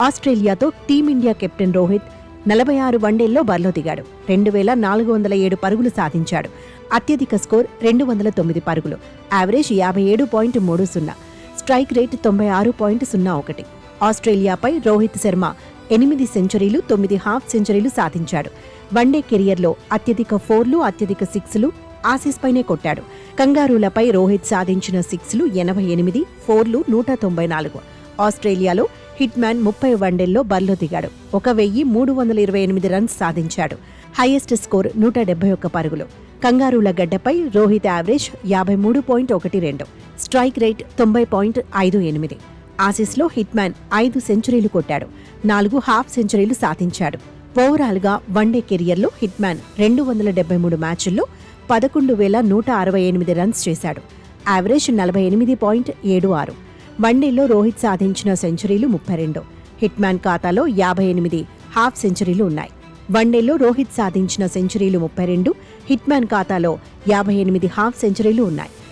ఆస్ట్రేలియాతో team India captain Rohit 46 వన్డేల్లో బరిలో దిగాడు. 2407 పరుగులు సాధించాడు. అత్యధిక స్కోర్ 209 పరుగులు. యావరేజ్ 57.30. Strike rate 96.01. ఆస్ట్రేలియాపై రోహిత్ శర్మ 8 సెంచరీలు, 9 హాఫ్ సెంచరీలు సాధించాడు. వన్డే కెరియర్లో అత్యధిక 4లు, అత్యధిక 6లు ఆసీస్పైనే కొట్టాడు. కంగారూలపై రోహిత్ సాధించిన 6లు 88, 4లు 194. ఆస్ట్రేలియాలో హిట్ మ్యాన్ 30 వన్డేల్లో బరిలో దిగాడు. 1328 రన్స్ సాధించాడు. హైయెస్ట్ స్కోర్ 171 పరుగులు. కంగారూల గడ్డపై రోహిత్ యావరేజ్ 53.12. Strike rate 90.58. ఆసీస్లో హిట్ మ్యాన్ 5 సెంచరీలు కొట్టాడు. 4 హాఫ్ సెంచరీలు సాధించాడు. ఓవరాల్గా వన్డే కెరియర్లో హిట్ మ్యాన్ 273 మ్యాచుల్లో 11,168 రన్స్ చేశాడు. యావరేజ్ 48.76. వన్డేలో రోహిత్ సాధించిన సెంచరీలు 32. హిట్ మ్యాన్ ఖాతాలో 58 హాఫ్ సెంచరీలు ఉన్నాయి. వన్డేలో రోహిత్ సాధించిన సెంచరీలు 32, హిట్ మ్యాన్ ఖాతాలో 58 హాఫ్ సెంచరీలు ఉన్నాయి.